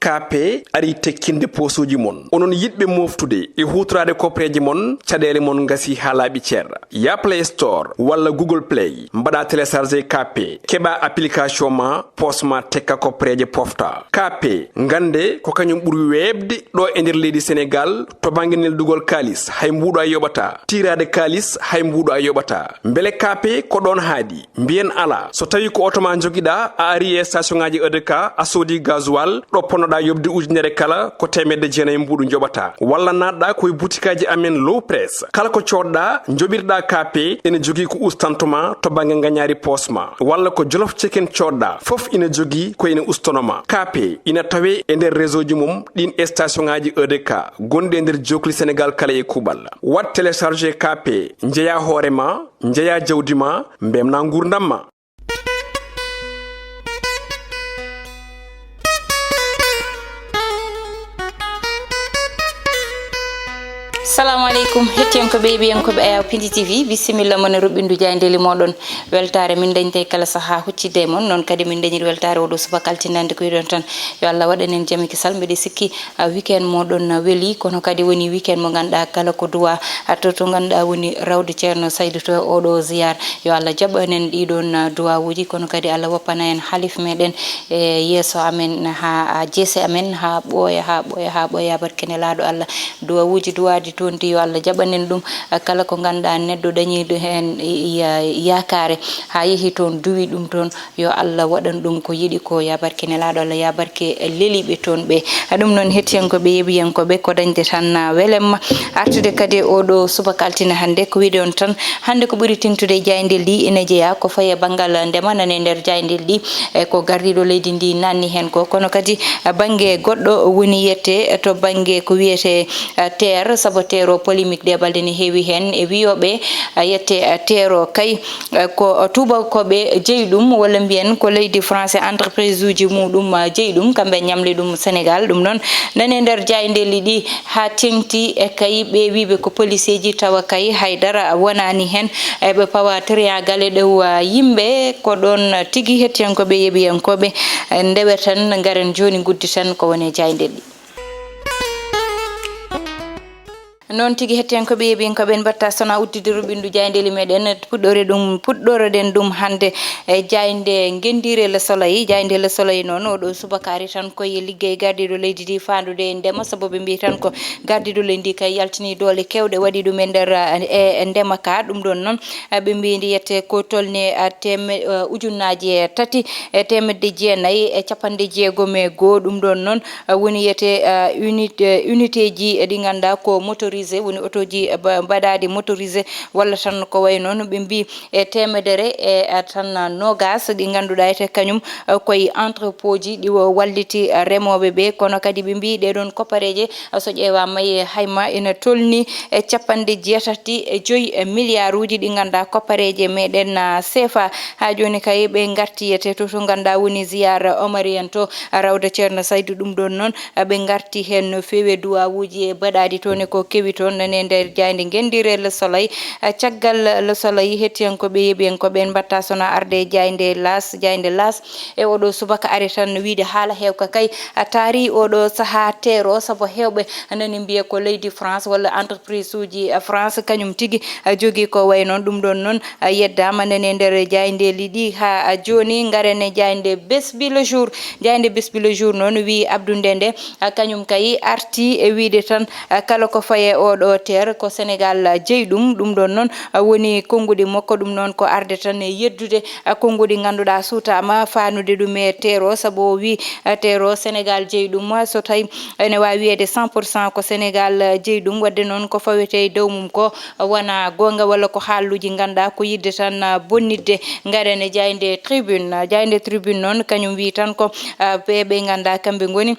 KP ari tekkinde posuji mon onon yidbe moftude e hutrade kopreji mon cadele mon ngasi halabi cerra ya Play Store wala Google Play mbada télécharger KP keba application ma posma tekka kopreje pofta KP ngande ko kanyum buri webde do e nder leydi Sénégal to banginel dugol kalis hay mbudo a yobata tirade kalis hay mbudo a yobata mbele KP ko don haadi mbien ala so tawi ko otoma jogida a ari e station ngaji EDK a sodi gasoil do ponoda yobde ujunere kala ko temedde jeena mbudu jobata walla nadda koy boutikaji amen low press kala ko codda jobirda KP ene jogi ko ustantuma to bangi nganyari posma walla ko jolof chicken codda fof ina jogi ko ina ustonoma KP ina tawe e nder réseau ji mum din station ngaji EDK gonde nder jokli Sénégal kala e kubal wat télécharger KP njeya horema njeya jawdima mbemna ngurdamma. Assalamu alaikum hettiyanko bebi yanko be ayaw Piindi TV bismillah mon rubindu jayndeli modon weltare min dañte kala saha huccide mon non kadi min dañir weltare odo suba kaltinande ko yidon tan yo Allah wadanen jami kisal mede sikki weekend modon weli kono kadi woni weekend mo ganda kala ko duwa to ganda woni rawde Ceerno Saydou to odo ziar yo Allah jabanen didon duwa wuji kono kadi Allah woppana en halif meden e yeso amen ha jese amen ha boya barkene laado Allah duwa wuji duwadi tonti yo Allah jabanen dum kala ko ganda neddo dañi hen yakare ha yehi ton duwi dum ton yo Allah wadan dum ko yidi ko ya barkene laado Allah ya barke lelibe ton be dum non hettiyanko be yebiyanko be ko dañde tan welem artude kadi odo suba kaltina hande ko wiide on tan hande ko buri tingtude jayndel di ene jeya ko faye bangal ndema nane nder jayndel di ko gardido leydi ndi nanni hen ko kono kadi bange goddo woni yette to bange ko wiete terre sabotero polémique de balde ni heewi hen e wiyobe yette tero kay ko tuba ko be jeydum wala mbien ko leydi français entreprise uji mudum jeydum kambe nyamle dum Sénégal dum non nane nder jayndel di ha tingti e kay be wibe ko police ji tawa kay haydara wonani hen e be pawa triangle de yimbe ko don tigi hettiyanko be yebiyanko be ndewetan ngaren joni guddi tan ko woni jayndel non tigi hettiyanko be yebiyanko ben batta sona uddide rubindu jayndeli meden puddore den dum hande e jaynde ngendire le soleil jaynde le soleil non odo subakari tan ko ye liggey gardido leydi di fandude ndema sababu mbi tan ko gardido leydi kay yaltini dole kewde wadi dum nder e ndema ka dum don non be mbi ndi yette ko tolne ujunnaji tati e temedde jeenayi e capande jeegome go dum don non woni yette unité ji e di ganda ko motorisé woni otoji badadi motorisé walla tan ko way non be mbi e temedere e tan nogas di ganduda ete kanyum koy entrepôt di walliti remobe be kono kadi be mbi de don kopareje so jeewa may hayma ina tolni e capande jeetati e 5 milliards uji di ganda kopareje meden CFA ha joni kay be garti yete to ganda woni ziar omarien to rawde Ceerno Saydou dum don non be garti hen no fewe duwawuji e badadi to ne ko kewi ton nane nder jaynde ngendire le soleil caggal le soleil hettiyanko be yebiyanko ben batta sona arde jaynde las e odo subaka ari tan wiide haala hewka kay taari odo saha tero sabo hewbe nani mbiye ko leydi France wala entreprise uji France kanyum tigi jogi ko way non dum don non yeddama nane nder jaynde lidi ha joni ngarene jaynde besbi le jour non wi Abdou Ndende kanyum kay arti e wiide tan kala ko faye odo ter ko Sénégal jeydum dum don non woni kongudi mokko dum non ko arde tan yeddude kongudi ganduda sutama faanude dum e tero sabo wi tero Sénégal jeydum so tay ene wa wiede 100% ko Sénégal jeydum wadde non ko fawete dawmum ko wana gonga wala ko haaluji ganda ko yidde tan bonnidde ngarene jaynde tribune non kanyum wi tan ko be ganda kambe ngoni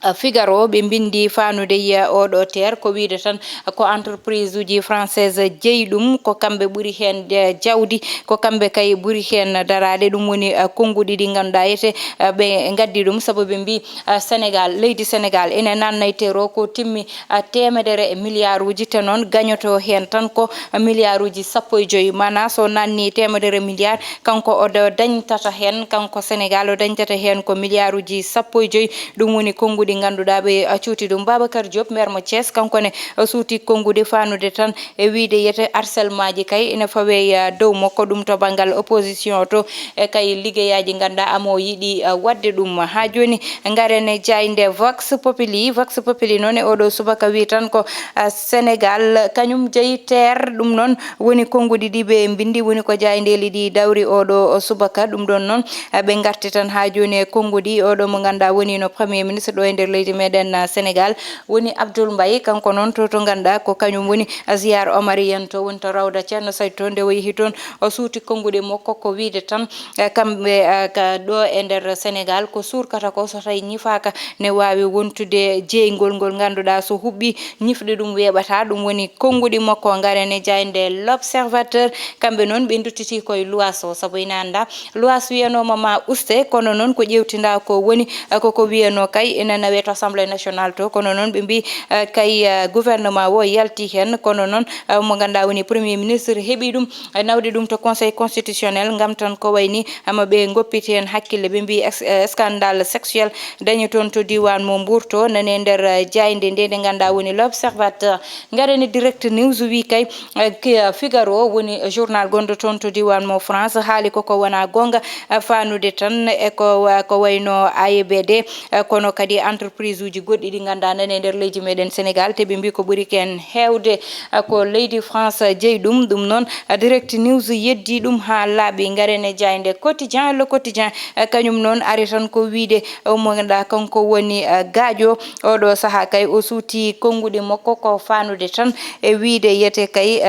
Figaro ɓe bindi fanude oɗo ter ko wiide tan ko entreprise uji française jeeyi ɗum ko kamɓe ɓuri hen jawdi ko kamɓe kay ɓuri hen darade ɗum woni konguɗi ɗi ganduɗa yete ɓe gaddi ɗum saabu ɓe mbi Sénégal leydi Sénégal ene nannaytero ko timmi temedere milliard uji te noon gagnoto hen tan ko milliard uji 15 mana so nanni temedere milliard kanko oɗo dañtata hen kanko Sénégal o dañtata hen ko milliard uji 15 ɗum woni konguɗi ganduɗa ɓe cuuti ɗum. Babacar Diop maire mo Thiès kankone suuti kongude fanude tan e wiide yete harcèlement ji kay ene fawe dow makko ɗum to banggal opposition to e kay liggeyaji ganduɗa amo yiɗi wadde ɗum. Ha joni garen jayde Vox Populi noon e oɗo subaka wi tan ko Sénégal kañum jeeyi terre ɗum noon woni konguɗi ɗi ɓe bindi woni ko jaydeli ɗi dawri oɗo subaka ɗum ɗon noon ɓe garti tan ha joni e konguɗi oɗo mo ganduɗa woni no premier ministre ɗo e nder leydi meɗen Sénégal woni Abdoul Mbaye kanko noon to ganduɗa ko kañum woni ziyar omarien to woni to rawda ceerno Saydou to nde o yeehi toon o suuti konguɗe makko ko wiide tan kamɓe ɗo e nder Sénégal ko surkata ko so tawi ñifaka ne wawi wontude jeeygol ngol ganduɗa so huɓɓi ñifde ɗum weeɓata ɗum woni konguɗi makko garene jayde l'observateur kamɓe noon ɓe duttiti koye luwas o saabu ina anda luwas wiyanoma ma uste kono noon ko ƴewtinda ko woni koko wiyano kay ina nawe to assemblée nationale to kono noon ɓe mbi kay gouvernement o yalti hen kono noon mo ganduɗa woni premier ministre heeɓi ɗum nawde ɗum to conseil constitutionnel gam tan ko wayni ama ɓe goppiti hen hakkille ɓe mbi scandale sexuel dañi toon to diwan mo Mbour to nane nder jayde nde ganduɗa woni l'observateur. Garani direct news wi kay Figaro woni journal gonɗo toon to diwan mo France haali koko wona gonga fanude tan e ko wayno AIBD kono kadi entreprise uji goɗɗi ɗi ganduɗa nane nder leydi meɗen Sénégal te ɓe mbi ko ɓuri ken hewde ko leydi France jeeyi ɗum ɗum noon direct news yeddi ɗum ha laaɓi. Garene jayde quotidien le quotidien kañum noon ari tan ko wiide mo ganduɗa kanko woni gaaƴo oɗo saaha kay o suuti konguɗe makko ko fanude tan e wiide yete kay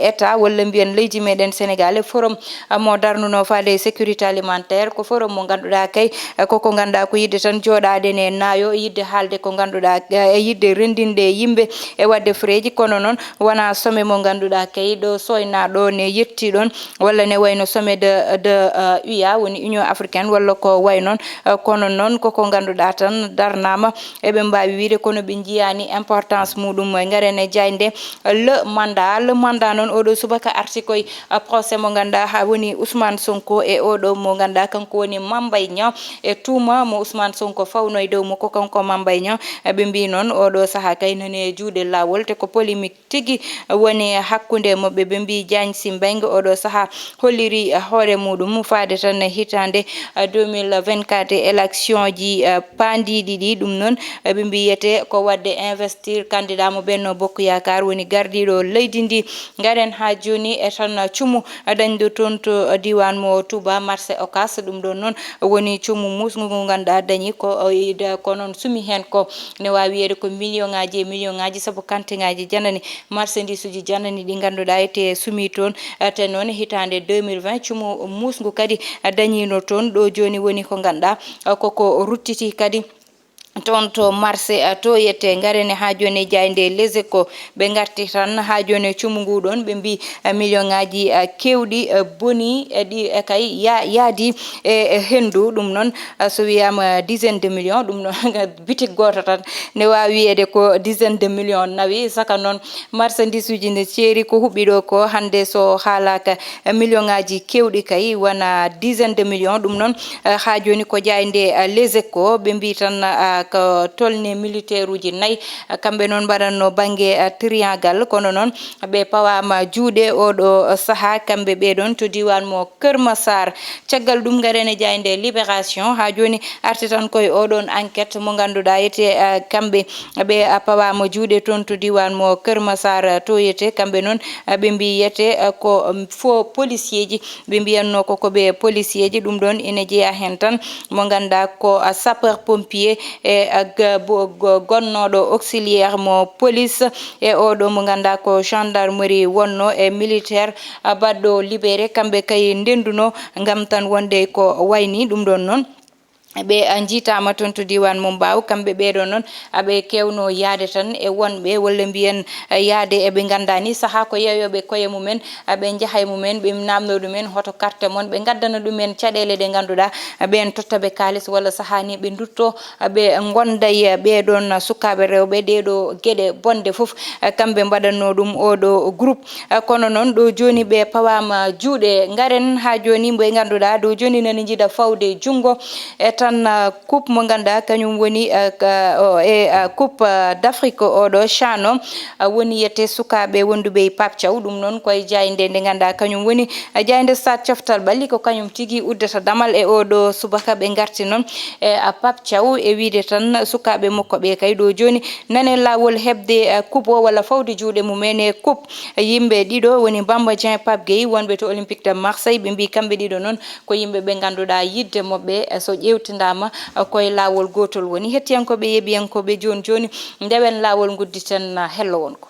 état walla mbiyen leydi meɗen Sénégal forum mo darnuno faade sécurité alimentaire ko forum mo ganduɗa kay koko ganduɗa ko yidde tan joɗade ne nayo yidde haalde ko ganduɗa e yidde rendinde yimɓe e wadde freji kono noon wona sommet mo ganduɗa kay ɗo soyna ɗo ne yetti ɗon walla ne wayno sommet de UA woni Union africaine walla ko way noon kono noon koko ganduɗa tan darnama eɓe mbawi wiide kono ɓe jiyani importance muɗum e garene jayde le mandat noon oɗo subaka arti koye procès mo ganduɗa ha woni Ousmane Sonko e oɗo mo ganduɗa kanko woni Mame Mbaye Niang e tuma mo Ousmane Sonko fawno e dow makko kanko Mame Mbaye Niang ɓe mbi noon oɗo saaha kay nane juuɗe lawol te ko polémique tigui woni hakkude mabɓe ɓe mbi Diagne Sy Mbengue oɗo saaha holliri hoore muɗum faade tan hitande 2024 élection ji pandiɗi ɗi ɗum noon ɓe mbiyete ko wadde investir candidat mo Benno Bokk Yakar woni gardiɗo leydi ndi. Garen ha joni e tan cuumu dañɗo toon to diwan mo Touba marché Ocas ɗum ɗon noon woni cuumu musgu ngu ganduɗa dañi ko noon sumi hen ko ne wawi wiyede ko million ngaji saabu kanti ngaji janani marchandise uji janani ɗi ganduɗa ete sumi toon te noon hitande 2020 cuumu musgu kadi dañino toon ɗo joni woni ko ganduɗa koko ruttiti kadi toon to marché to yette garene ha joni jayde les échos ɓe garti tan ha joni cuumu ngu ɗon ɓe mbi million ngaji kewɗi boni ɗi kay yaadi e hendu ɗum noon so wiyama dizaine de millions ɗum noon bitik goto tan ne wawi wiyede ko dizaine de millions nawi saka noon marchandise uji ne ceeri ko huɓɓi ɗo ko hande so haalaka million ngaji kewɗi kay wona dizaine de millions ɗum noon ha joni ko jayde les échos ɓe mbi tan ko tolne militaire uji 4 kamɓe noon mbaɗanno banggue triangle kono noon ɓe pawama juuɗe oɗo saaha kamɓe ɓeɗon to diwan mo Keur Massar. Caggal ɗum garene jayde libération ha joni arti tan koye oɗon enquête mo ganduɗa yete kamɓe ɓe pawama juuɗe toon to diwan mo Keur Massar to yete kamɓe noon ɓe mbi yete ko faux policier ji ɓe mbiyanno koko ɓe policier ji ɗum ɗon ina jeeya hen tan mo ganduɗa ko sapeur pompier e gonnoɗo auxiliaire mo police e oɗo mo ganduɗa ko gendarmerie wonno e militaire baɗɗo libéré kamɓe kay ndenduno gam tan wonde ko wayni ɗum ɗon noon ɓe jiitama toon to diwan mo mbaw kamɓe ɓeɗo noon aɓe kewno yaade tan e wonɓe walla mbiyen yaade eɓe gandani saaha ko yeyoɓe koye mumen ɓe jaaha e mumen ɓe namno ɗumen hoto carte mon ɓe gaddana ɗumen caɗele ɗe ganduɗa ɓen tottaɓe kalis walla saaha ni ɓe dutto ɓe gonday ɓeɗon sukaɓe rewɓe ɗeɗo gueɗe bonde foof kamɓe mbaɗanno ɗum oɗo groupe kono noon ɗo joni ɓe pawama juuɗe garen ha joni ɓe ganduɗa ɗo joni nani jiiɗa fawde junggo e tan coupe mo ganduɗa kañum woni coupe d'Afrique oɗo chano woni yette sukaɓe wonduɓe Pape Thiaw ɗum noon koye jayde nde ganduɗa kañum woni jayde stade coftal ɓalli ko kañum tigui uddata damal e oɗo subaka ɓe garti noon e Pape Thiaw e wiide tan sukaɓe makko ɓe kay ɗo joni nane lawol hebde coupe o walla fawde juuɗe mumen e coupe yimɓe ɗiɗo woni Bamba Dieng Pape Gueye wonɓe to Olympique de Marseille ɓe mbi kamɓe ɗiɗo noon ko yimɓe ɓe ganduɗa yidde mabɓe so ƴewtidama koye lawol gotol woni hettiyankoɓe yeeɓiyankoɓe joni ndewen lawol gudditen hello wonko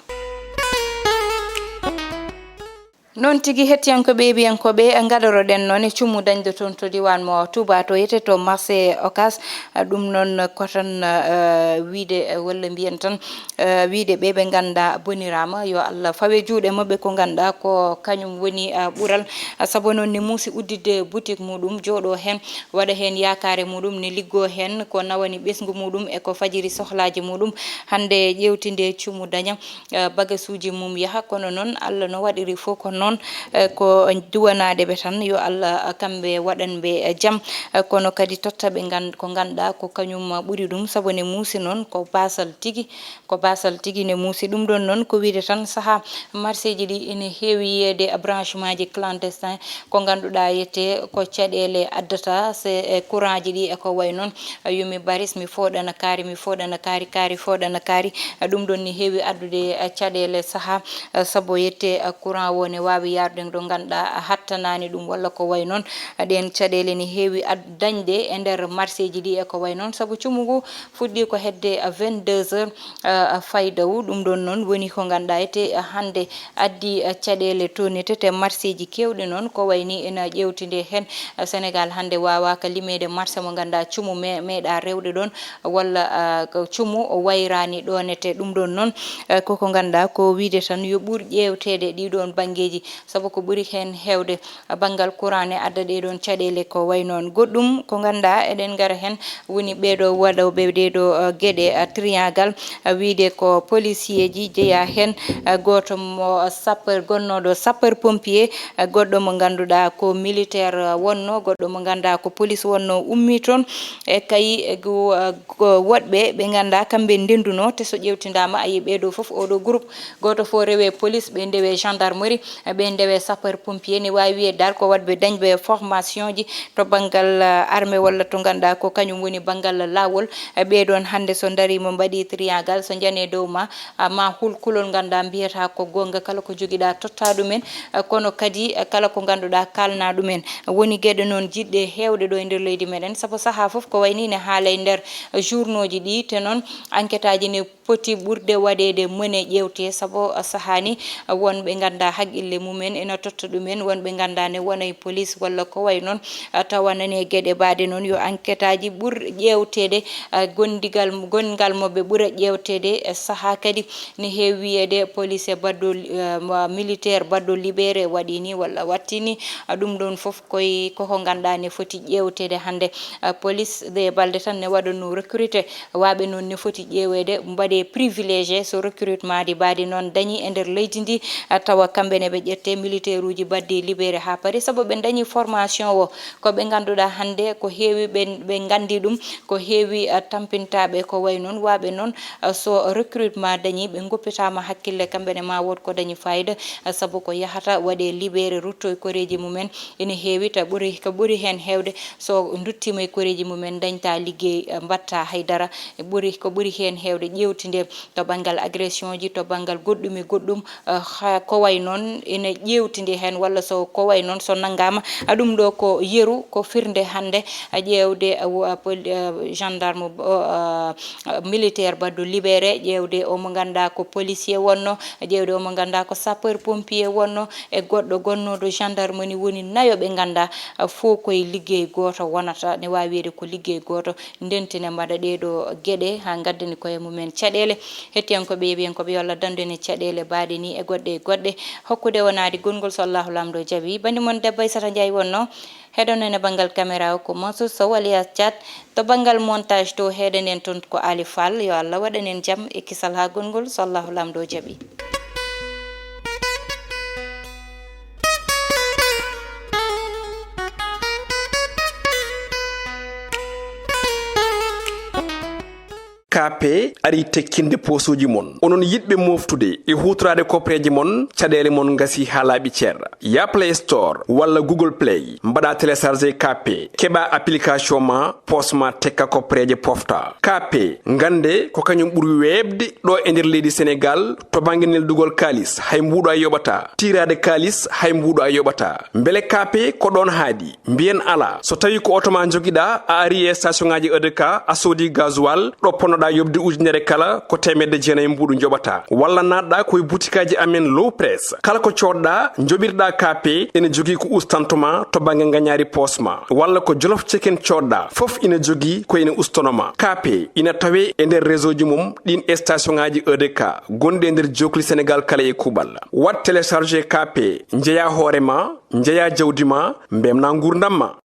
non tigui hettiyankoɓe yeeɓiyankoɓe gadoroɗen noon e cummu dañde toon to diwan mo Touba to yete to marché Ocas ɗum noon kotan wiide walla mbiyen tan wiide ɓe ganda bonirama yo Allah fawe juuɗe mabɓe ko ganduɗa ko kañum woni ɓuural saabu noon ne muusi uddide boutique muɗum jooɗo hen waɗa hen yakare muɗum ne liggo hen ko nawani ɓesgu muɗum e ko fajiri sohlaji muɗum hande ƴewtinde cummu daña bagasuji mum yaaha kono noon Allah no waɗiri fof ko noon ko duwanade ɓe tan yo Allah kamɓe waɗanɓe jaam kono kadi tottaɓe ko ganduɗa ko kañum ɓuuri ɗum saabu ne muusi noon ko basal tigui ne muusi ɗum ɗon noon ko wiide tan saaha marché ji ɗi ene heewi yiyede branchement ji clandestin ko ganduɗa yette ko caɗele addata se courant ji ɗi eko way noon yomi baris mi foɗana kaari kaari foɗana kaari ɗum ɗon ne heewi addude caɗele saaha saabu yette courant o ne wawi yarde ɗo ganduɗa hattanani ɗum walla ko way noon ɗen caɗele ne heewi dañde e nder marché ji ɗi eko way noon saabu cummu ngu fuɗɗi ko hedde 22 heures faydawu ɗum ɗon noon woni ko ganduɗa ete hande addi caɗele tonitete marché ji kewɗe noon ko wayni ena ƴewtide hen Sénégal hande wawaka limede marché mo ganduɗa cummu meeɗa rewde ɗon walla cummu o wayrani ɗonete ɗum ɗon noon koko ganduɗa ko wiide tan yo ɓuur ƴewtede ɗiɗon banggueji saabu ko ɓuuri hen hewde banggal courant ne adda ɗeɗon caɗele ko way noon goɗɗum ko ganduɗa eɗen gara hen woni ɓeɗo waɗoɓe ɗeɗo gueɗe triangle wiide ko policier ji jeeya hen goto mo gonnoɗo sapeur pompier goɗɗo mo ganduɗa ko militaire wonno goɗɗo mo ganduɗa ko police wonno ummi toon e kayi woɗɓe ɓe ganduɗa kamɓe ndenduno te so ƴewtidama ayi ɓeɗo foof oɗo groupe goto fo rewe police ɓe ndewe gendarmerie ɓe ndewe sapeur pompier ne wawi wiye dal ko waɗɓe dañɓe formation ji to banggal armée walla to ganduɗa ko kañum woni banggal lawol ɓeɗon hande so darima mbaɗi triangle so jane dow ma hul kulol ganduɗa mbiyata ko gonga kala ko joguiɗa totta ɗumen kono kadi kala ko ganduɗa kalna ɗumen woni gueɗe noon jiɗɗe hewde ɗo e nder leydi meɗen saabu saaha foof ko wayni ne haala e nder journaux ji ɗi te noon enquête aji ne poti ɓurde waɗede mone ƴewte saabu sahani wonɓe ganduɗa haqqille mumen ena totta ɗumen wonɓe ganduɗa ne wona e police walla ko way noon tawanane gueɗe baɗe noon yo enquête aji ɓuur ƴewtede gongal mabɓe ɓuura ƴewtede saaha kadi ne heewi wiyede police e baddo militaire baddo libéré waɗini walla wattini ɗum ɗon foof koye koko ganduɗa ne foti ƴewtede hande police de balde tan ne waɗano recruté waɓe noon ne foti ƴewede mbaɗe privilégié so recrutement di baɗi noon dañi e nder leydi ndi tawa kamɓe ne ɓe ƴette militaire uji badde libéré ha paari saabu ɓe dañi formation o koɓe ganduɗa hande ko heewi ɓe gandi ɗum ko heewi tampintaɓe ko way noon waɓe noon so recrutement dañi ɓe goppitama hakkille kamɓene ma wot ko dañi fayida saabu ko yahata waɗe libéré rutto e koreji mumen ene heewi ta ko ɓuuri hen hewde so duttima e koreji mumen dañta liggey mbatta haydara ko ɓuuri hen hewde ƴewtide to banggal agression ji to banggal goɗɗum e goɗɗum ko way noon ina ƴewtinde hen walla so ko way noon so nangama ɗum ɗo ko yeru ko firnde hande ƴewde gendarme militaire baddo libéré ƴewde omo ganda ko policier wonno ƴewde omo ganda ko sapeur pompier wonno e goɗɗo gonnoɗo gendarmerie woni nayo ɓe ganda fo koye liggey goto wonata ne wawi wiyede ko liggey goto ndentine mbaɗa ɗeɗo gueɗe ha gaddani koye mumen caɗele hettiyankoɓe yeeɓiyankoɓe yo Allah dandani caɗele baɗe ni e goɗɗe hokkude wonade gongol so Allahu lamɗo jaaɓi bandi moon debbo Aissata Ndiaye wonno heɗonen e banggal caméra o ko Mansour Sow alias Thiat to banggal montage to heɗenen toon ko Ali Fall yo Allah waɗanen jaam e kisal ha gongol so Allahu lamɗo jaaɓi. KP ari tekkinde posuji mon onon yidɓe moftude e hutorade kopreji mon caɗele mon gasi ha laaɓi ceerra ya Play Store walla Google Play mbaɗa téléchargé KP keɓa application ma posma tekka kopreje pofta KP gande ko kañum ɓuuri webde ɗo e nder leydi Sénégal to banggue neldugol kalis hay mbuɗo a yoɓata tirade kalis hay mbuɗo a yoɓata beele KP ko ɗon haadi mbiyen ala so tawi ko auto ma joguiɗa a ari e station ngaji EDK a soodi gasoil ɗo ponnoɗa yobde ujunere kala ko temedde jeenayi mbuɗu joɓata walla natɗa koye boutikaji amen low press kala ko coɗɗa joɓirɗa KP ene jogui ko ustantoma to banggue gagnari posma walla ko jolof chicken coɗɗa foof ina jogui ko ina ustonoma KP ina tawe e nder réseau ji mum ɗin station ngaji EDK gonɗi e nder jokli Sénégal kala e kuɓal wat téléchargé KP jeeya hoorema jeeya jawdi ma mbemna gurdam ma.